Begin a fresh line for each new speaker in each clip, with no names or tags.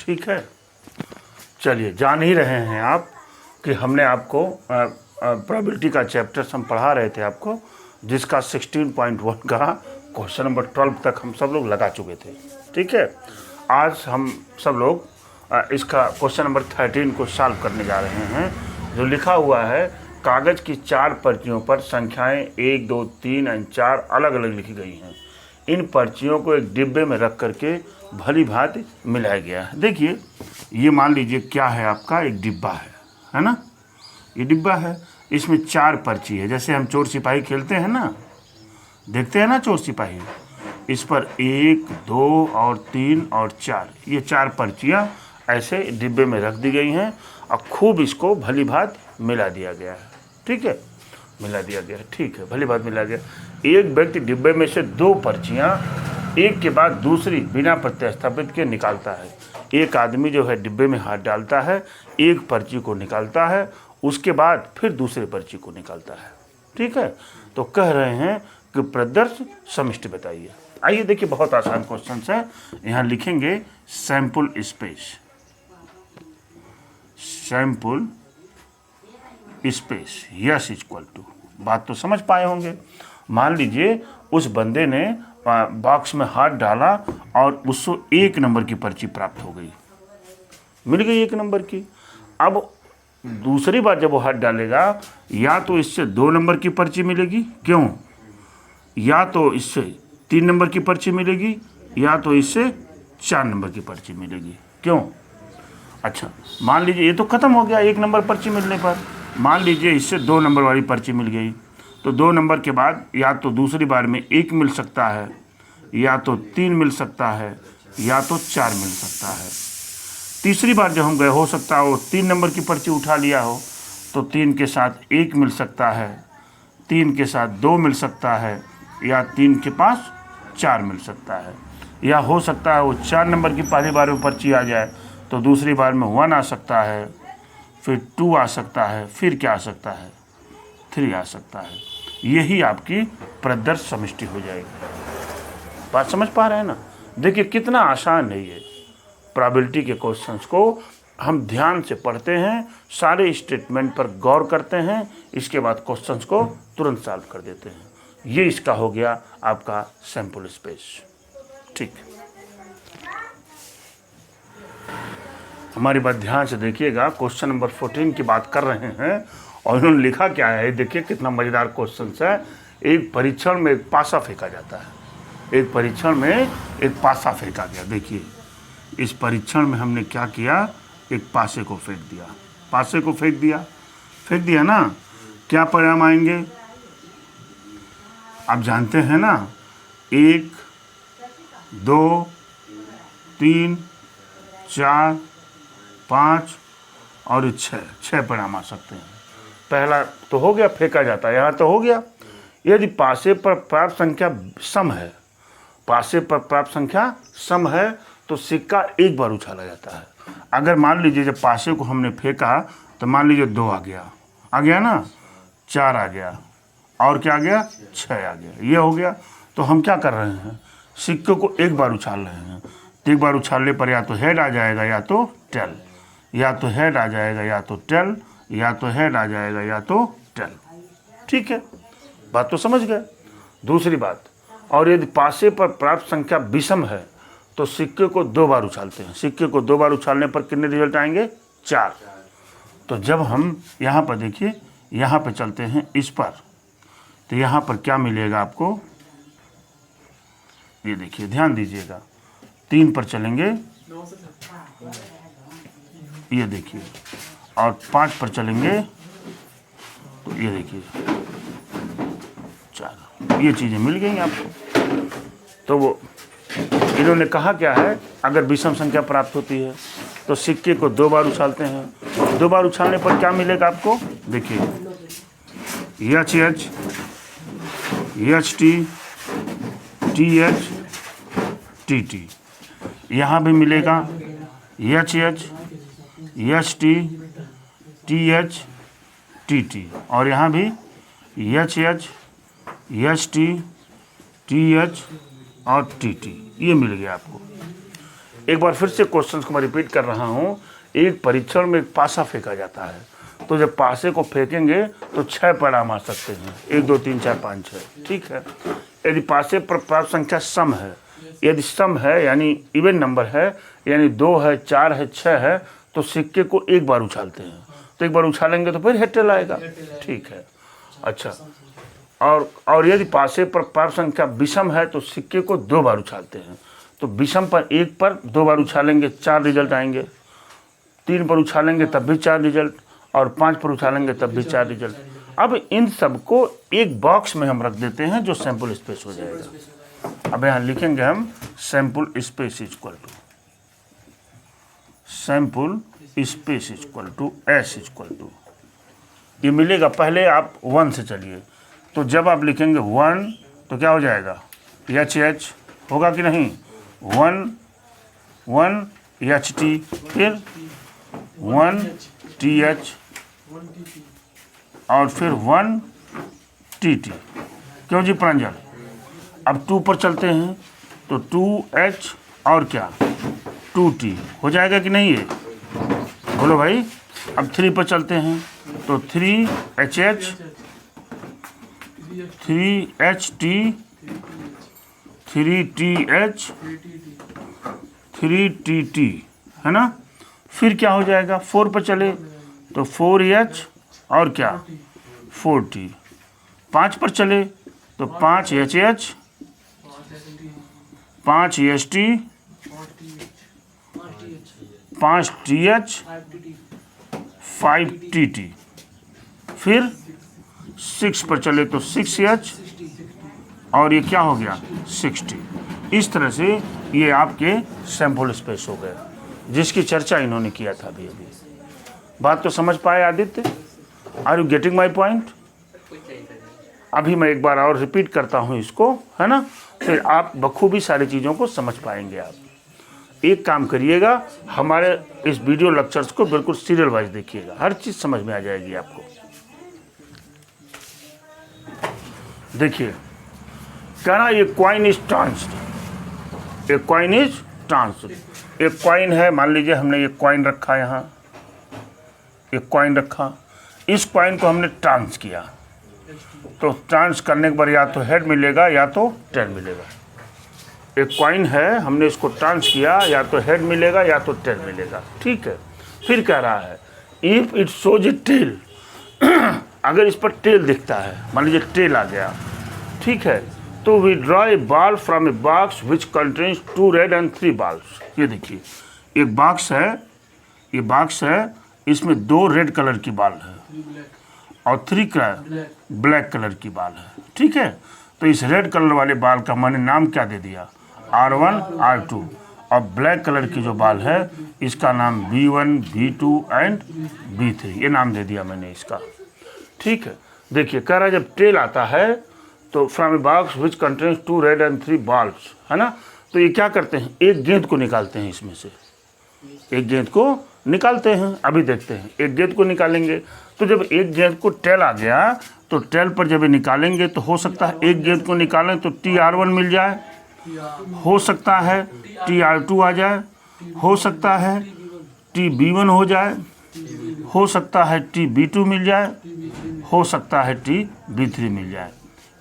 ठीक है, चलिए जान ही रहे हैं आप कि हमने आपको प्रोबेबिलिटी का चैप्टर हम पढ़ा रहे थे आपको, जिसका 16.1 का क्वेश्चन नंबर 12 तक हम सब लोग लगा चुके थे। ठीक है, आज हम सब लोग इसका क्वेश्चन नंबर 13 को सॉल्व करने जा रहे हैं, जो लिखा हुआ है कागज़ की 4 पर्चियों पर संख्याएं 1, 2, 3 और 4 अलग अलग लिखी गई हैं। इन पर्चियों को एक डिब्बे में रख करके भली भांति मिलाया गया है। देखिए, ये मान लीजिए क्या है, आपका एक डिब्बा है ना, ये डिब्बा है, इसमें 4 पर्ची है। जैसे हम चोर सिपाही खेलते हैं ना, देखते हैं ना चोर सिपाही, इस पर 1, 2 और 3 और 4, ये 4 पर्चियाँ ऐसे डिब्बे में रख दी गई हैं और खूब इसको भली भांति मिला दिया गया है। ठीक है, मिला दिया गया है, ठीक है, भली भांति मिला गया। एक व्यक्ति डिब्बे में से 2 पर्चियाँ एक के बाद दूसरी बिना प्रतिस्थापित के निकालता है। एक आदमी जो है डिब्बे में हाथ डालता है, एक पर्ची को निकालता है, उसके बाद फिर दूसरे पर्ची को निकालता है। ठीक है, तो कह रहे हैं कि प्रदर्श समष्टि बताइए। आइए देखिए, बहुत आसान क्वेश्चन है। यहाँ लिखेंगे sample space, sample space yes equal to, बात तो समझ पाए होंगे। मान लीजिए उस बंदे ने बॉक्स में हाथ डाला और उसको 1 नंबर की पर्ची प्राप्त हो गई, मिल गई 1 नंबर की। अब दूसरी बार जब वो हाथ डालेगा, या तो इससे 2 नंबर की पर्ची मिलेगी, क्यों, या तो इससे 3 नंबर की पर्ची मिलेगी, या तो इससे 4 नंबर की पर्ची मिलेगी, क्यों। अच्छा, मान लीजिए ये तो ख़त्म हो गया 1 नंबर पर्ची मिलने पर। मान लीजिए इससे 2 नंबर वाली पर्ची मिल गई, तो 2 नंबर के बाद या तो दूसरी बार में 1 मिल सकता है, या तो 3 मिल सकता है, या तो 4 मिल सकता है। तीसरी बार जब हम गए, हो सकता है वो 3 नंबर की पर्ची उठा लिया हो, तो 3 के साथ 1 मिल सकता है, 3 के साथ 2 मिल सकता है, या 3 के पास 4 मिल सकता है। या हो सकता है वो 4 नंबर की पहली बार में पर्ची आ जाए, तो दूसरी बार में 1 आ सकता है, फिर 2 आ सकता है, फिर क्या आ सकता है, 3 आ सकता है। यही आपकी प्रदर्श समष्टि हो जाएगी। बात समझ पा रहे हैं ना। देखिए कितना आसान है ये। प्रोबेबिलिटी के क्वेश्चंस को हम ध्यान से पढ़ते हैं, सारे स्टेटमेंट पर गौर करते हैं, इसके बाद क्वेश्चंस को तुरंत सॉल्व कर देते हैं। ये इसका हो गया आपका सैंपल स्पेस। ठीक, हमारी बात ध्यान से देखिएगा। क्वेश्चन नंबर 14 की बात कर रहे हैं और उन्होंने लिखा क्या है, देखिए कितना मज़ेदार क्वेश्चन है। एक परीक्षण में एक पासा फेंका जाता है, एक परीक्षण में एक पासा फेंका गया। देखिए इस परीक्षण में हमने क्या किया, एक पासे को फेंक दिया, पासे को फेंक दिया ना, क्या परिणाम आएंगे आप जानते हैं ना। 1, 2, 3, 4, 5 और 6 परिणाम आ सकते हैं। पहला तो हो गया, फेंका जाता है, यहाँ तो हो गया। यदि पासे पर प्राप्त संख्या सम है, पासे पर प्राप्त संख्या सम है, तो सिक्का एक बार उछाला जाता है। अगर मान लीजिए जब पासे को हमने फेंका, तो मान लीजिए 2 आ गया ना, 4 आ गया, और क्या आ गया, 6 आ गया, ये हो गया। तो हम क्या कर रहे हैं, सिक्के को एक बार उछाल रहे हैं। तो एक बार उछालने पर या तो हेड आ जाएगा या तो टेल, या तो हेड आ जाएगा या तो टेल, या तो हेड आ जाएगा या तो टेल। ठीक है, बात तो समझ गए। दूसरी बात, और यदि पासे पर प्राप्त संख्या विषम है, तो सिक्के को 2 बार उछालते हैं। सिक्के को 2 बार उछालने पर कितने रिजल्ट आएंगे, 4। तो जब हम यहाँ पर देखिए, यहाँ पर चलते हैं इस पर, तो यहाँ पर क्या मिलेगा आपको, ये देखिए ध्यान दीजिएगा। 3 पर चलेंगे, ये देखिए, और 5 पर चलेंगे, तो ये देखिए 4, ये चीज़ें मिल गई आपको। तो वो इन्होंने कहा क्या है, अगर विषम संख्या प्राप्त होती है तो सिक्के को 2 बार उछालते हैं। 2 बार उछालने पर क्या मिलेगा आपको, देखिए HH, HT, TH, TT, यहाँ भी मिलेगा HH, HT, TH, TT, और यहाँ भी HH, HT, TH और TT, ये मिल गया आपको। एक बार फिर से क्वेश्चन को मैं रिपीट कर रहा हूँ। एक परीक्षण में एक पासा फेंका जाता है, तो जब पासे को फेंकेंगे तो 6 परिणाम आ सकते हैं, 1 2 3 4 5 6। ठीक है, यदि पासे पर प्राप्त संख्या सम है, यदि सम है यानी इवन नंबर है, यानी 2 है, 4 है, 6 है, तो सिक्के को एक बार उछालते हैं। तो एक बार उछालेंगे तो फिर हेड टेल आएगा। ठीक है, अच्छा। और यदि पासे पर प्राप्त संख्या विषम है तो सिक्के को 2 बार उछालते हैं। तो विषम पर 1 पर 2 बार उछालेंगे 4 रिजल्ट आएंगे, 3 पर उछालेंगे तब भी 4 रिजल्ट, और 5 पर उछालेंगे तब भी 4 रिजल्ट। अब इन सबको एक बॉक्स में हम रख देते हैं जो सैंपल स्पेस हो जाएगा। अब यहाँ लिखेंगे हम sample space equal to sample space equal to S equal to, ये मिलेगा। पहले आप 1 से चलिए, तो जब आप लिखेंगे 1 तो क्या हो जाएगा, एच होगा कि नहीं, 1 1 एच टी, फिर 1 टी एच, और फिर 1 टी टी। क्यों जी प्रांजल? अब 2 पर चलते हैं तो 2H और क्या 2T हो जाएगा कि नहीं, ये बोलो भाई। अब 3 पर चलते हैं तो 3HH 3HT 3TH 3TT, है ना। फिर क्या हो जाएगा, 4 पर चले तो 4H और क्या 4T। 5 पर चले तो 5HH 5HT 5TH 5TT। फिर 6 पर चले तो 6H और ये क्या हो गया 60। इस तरह से ये आपके सैंपल स्पेस हो गए, जिसकी चर्चा इन्होंने किया था अभी अभी। बात तो समझ पाए Aditya? Are you getting my point? अभी मैं एक बार और रिपीट करता हूँ इसको, है ना, फिर आप बखूबी सारी चीज़ों को समझ पाएंगे। आप एक काम करिएगा, हमारे इस वीडियो लेक्चर्स को बिल्कुल सीरियल वाइज देखिएगा, हर चीज़ समझ में आ जाएगी आपको। देखिए कह रहा ये कॉइन इज ट्रांस्ड, एक कॉइन इज ट्रांस्ड। एक कॉइन है, मान लीजिए हमने ये कॉइन रखा, यहाँ एक कॉइन रखा, इस कॉइन को हमने ट्रांस किया, तो ट्रांस करने के बाद या तो हेड मिलेगा या तो टेल मिलेगा। एक कॉइन है, हमने इसको ट्रांस किया, या तो हेड मिलेगा या तो टेल मिलेगा। ठीक है, फिर कह रहा है if it shows a tail, अगर इस पर टेल दिखता है, मान लीजिए टेल आ गया, ठीक है, तो we draw a ball from a box which contains 2 red and 3 balls. ये देखिए एक बॉक्स है, ये बॉक्स है, इसमें 2 रेड कलर की बॉल है और 3 ब्लैक कलर की बॉल है। ठीक है, तो इस रेड कलर वाले बॉल का मैंने नाम क्या दे दिया, R1 R2, और ब्लैक कलर की जो बॉल है इसका नाम B1 B2 एंड B3, ये नाम दे दिया मैंने इसका। ठीक है, देखिए कह रहा है जब टेल आता है तो from a box which contains 2 red and 3 balls, है ना, तो ये क्या करते हैं, एक गेंद को निकालते हैं, इसमें से एक गेंद को निकालते हैं। अभी देखते हैं, एक गेंद को निकालेंगे, तो जब एक गेंद को टेल आ गया तो टेल पर जब ये निकालेंगे तो हो सकता है एक गेंद को निकालें तो TR1 मिल जाए, हो सकता है TR2 आ जाए, हो सकता है TB1 हो जाए, हो सकता है TB2 मिल जाए, हो सकता है TB3 मिल जाए,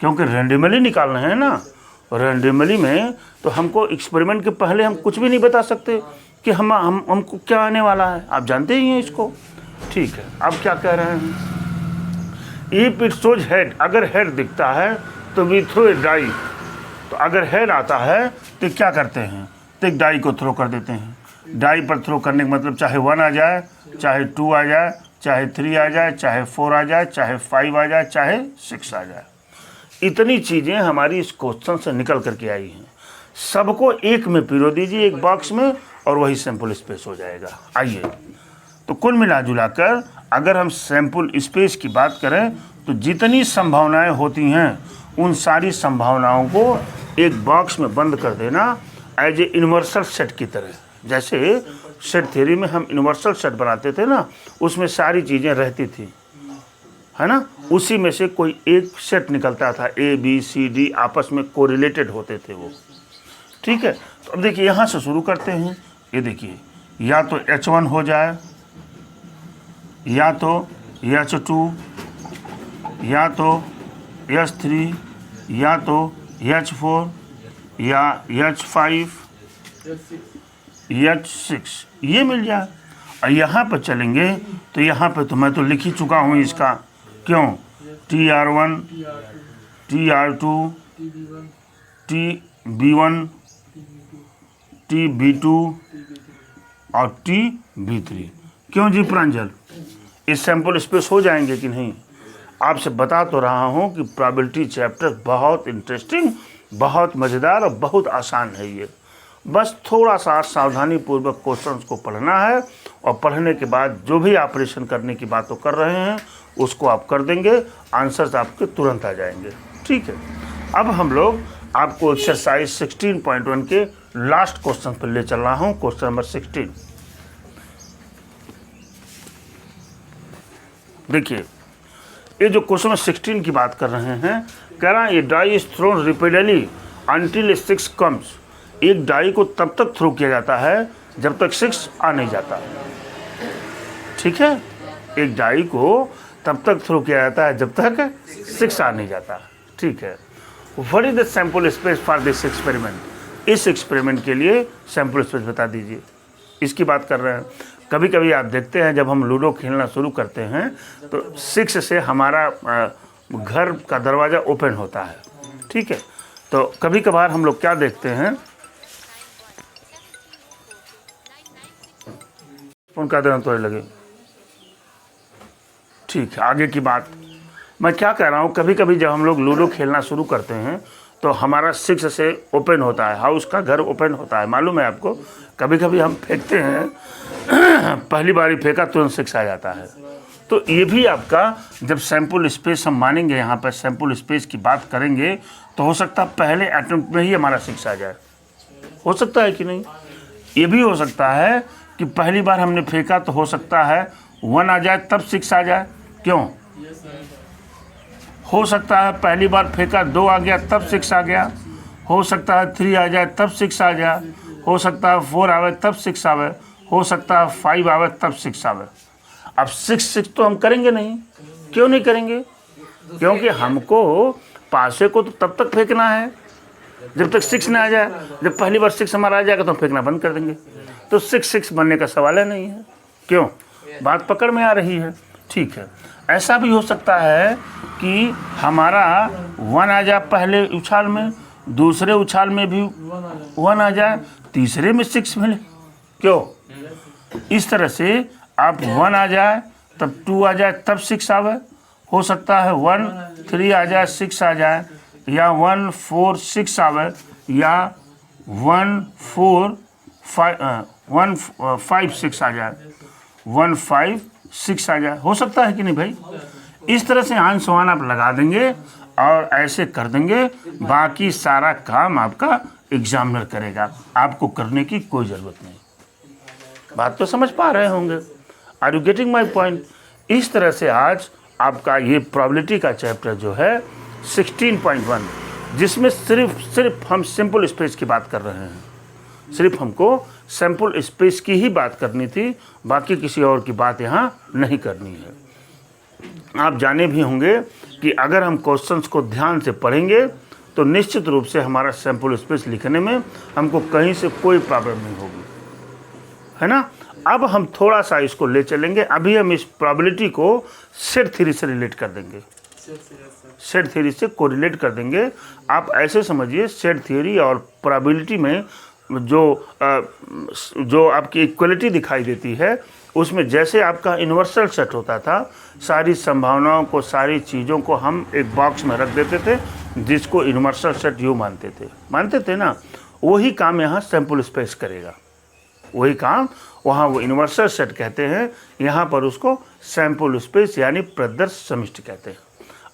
क्योंकि रैंडमली निकालना है ना। रैंडमली में तो हमको एक्सपेरिमेंट के पहले हम कुछ भी नहीं बता सकते कि हमको क्या आने वाला है, आप जानते ही हैं इसको। ठीक है, अब क्या कह रहे हैं, इफ इट शोज हेड, अगर हेड दिखता है तो वी थ्रो ए डाई, तो अगर हेड आता है तो क्या करते हैं, तो एक डाई को थ्रो कर देते हैं। डाई पर थ्रो करने का मतलब चाहे 1 आ जाए, चाहे 2 आ जाए, चाहे 3 आ जाए, चाहे 4 आ जाए, चाहे 5 आ जाए, चाहे 6 आ जाए। इतनी चीज़ें हमारी इस क्वेश्चन से निकल करके आई हैं, सबको एक में पिरो दीजिए एक बॉक्स में और वही सैंपल स्पेस हो जाएगा। आइए, तो कुल मिला जुला कर अगर हम सैंपल स्पेस की बात करें तो जितनी संभावनाएं होती हैं उन सारी संभावनाओं को एक बॉक्स में बंद कर देना एज ए यूनिवर्सल सेट की तरह। जैसे सेट थ्योरी में हम यूनिवर्सल सेट बनाते थे ना, उसमें सारी चीज़ें रहती थी, है ना, उसी में से कोई एक सेट निकलता था, ABCD आपस में कोरिलेटेड होते थे वो। ठीक है, तो अब देखिए यहाँ से शुरू करते हैं, ये देखिए, या तो H1 हो जाए, या तो H2, या तो H3, या तो H4, या H5, H6, ये मिल जाए। और यहाँ पर चलेंगे तो यहाँ पे तो मैं तो लिख ही चुका हूँ इसका, क्यों, TR1, TR2, TB1, TB2 और TB3। क्यों जी प्रांजल, इस सैंपल स्पेस हो जाएंगे कि नहीं? आपसे बता तो रहा हूँ कि प्रोबेबिलिटी चैप्टर बहुत इंटरेस्टिंग, बहुत मज़ेदार और बहुत आसान है। ये बस थोड़ा सा सावधानी पूर्वक क्वेश्चंस को पढ़ना है, और पढ़ने के बाद जो भी ऑपरेशन करने की बात कर रहे हैं उसको आप कर देंगे, आंसर्स आपके तुरंत आ जाएंगे। ठीक है, अब हम लोग आपको एक्सरसाइज 16.1 के लास्ट क्वेश्चन पर ले चल रहा हूँ। क्वेश्चन नंबर 16 देखिए, ये जो क्वेश्चन में 16 की बात कर रहे हैं, कह रहा है ये die is thrown repeatedly until 6 comes. एक डाई को तब तक थ्रो किया जाता है जब तक 6 आ नहीं जाता। ठीक है, एक डाई को तब तक थ्रो किया जाता है जब तक 6 आ नहीं जाता। ठीक है, what is the sample space for this experiment? इस एक्सपेरिमेंट के लिए सैंपल स्पेस बता दीजिए, इसकी बात कर रहे हैं। कभी कभी आप देखते हैं जब हम लूडो खेलना शुरू करते हैं तो 6 से हमारा घर का दरवाज़ा ओपन होता है। ठीक है, तो कभी कभार हम लोग क्या देखते हैं, फोन का देना तो लगे। ठीक है, आगे की बात मैं क्या कह रहा हूँ, कभी कभी जब हम लोग लूडो खेलना शुरू करते हैं तो हमारा 6 से ओपन होता है, हाउस का घर ओपन होता है। मालूम है आपको, कभी कभी हम फेंकते हैं, पहली बारी फेंका तुरंत 6 आ जाता है। तो ये भी आपका, जब सैंपल स्पेस हम मानेंगे, यहाँ पर सैंपल स्पेस की बात करेंगे, तो हो सकता है पहले अटेम्प्ट में ही हमारा 6 आ जाए। हो सकता है कि नहीं? ये भी हो सकता है कि पहली बार हमने फेंका तो हो सकता है 1 आ जाए तब 6 आ जाए। क्यों? हो सकता है पहली बार फेंका 2 आ गया तब 6 आ गया। हो सकता है 3 आ जाए तब 6 आ जाए। हो सकता है 4 आवे तब 6 आवे। हो सकता है 5 आवे तब 6 आवे। अब 6 तो हम करेंगे नहीं। क्यों नहीं करेंगे? क्योंकि हमको पासे को तो तब तक फेंकना है जब तक 6 ना आ जाए। जब पहली बार 6 हमारा आ जाएगा तो फेंकना बंद कर देंगे। तो 6 बनने का सवाल है नहीं है। क्यों? बात पकड़ में आ रही है। ठीक है, ऐसा भी हो सकता है कि हमारा 1 आ जाए पहले उछाल में, दूसरे उछाल में भी 1 आ जाए, तीसरे में 6 मिले। क्यों? इस तरह से आप 1 आ जाए तब 2 आ जाए तब 6 आवे। हो सकता है 1 3 आ जाए 6 आ जाए, या 1 4 6 आवे, या 1 4 5 6 आ जाए, 1 5 6 आ जाए। हो सकता है कि नहीं भाई? इस तरह से आन समान आप लगा देंगे और ऐसे कर देंगे, बाकी सारा काम आपका एग्जामिनर करेगा, आपको करने की कोई ज़रूरत नहीं। बात तो समझ पा रहे होंगे। Are you getting my point? इस तरह से आज आपका ये प्रोबेबिलिटी का चैप्टर जो है 16.1, जिसमें सिर्फ हम सिंपल स्पेस की बात कर रहे हैं, सिर्फ हमको सैंपल स्पेस की ही बात करनी थी, बाकी किसी और की बात यहाँ नहीं करनी है। आप जाने भी होंगे कि अगर हम क्वेश्चंस को ध्यान से पढ़ेंगे तो निश्चित रूप से हमारा सैंपल स्पेस लिखने में हमको कहीं से कोई प्रॉब्लम नहीं होगी, है ना। अब हम थोड़ा सा इसको ले चलेंगे। अभी हम इस प्रोबेबिलिटी को सेट थ्योरी से रिलेट कर देंगे, सेट थ्योरी से कोरिलेट कर देंगे। आप ऐसे समझिए, सेट थ्योरी और प्रोबेबिलिटी में जो आपकी इक्वलिटी दिखाई देती है, उसमें जैसे आपका यूनिवर्सल सेट होता था, सारी संभावनाओं को, सारी चीज़ों को हम एक बॉक्स में रख देते थे, जिसको यूनिवर्सल सेट यू मानते थे ना। वही काम यहाँ सैंपल स्पेस करेगा, वही काम वहाँ वो यूनिवर्सल सेट कहते हैं, यहाँ पर उसको सैंपल स्पेस यानी प्रदर्श समिष्टि कहते हैं।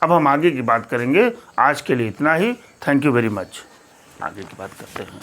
अब हम आगे की बात करेंगे। आज के लिए इतना ही। Thank you very much. आगे की बात करते हैं।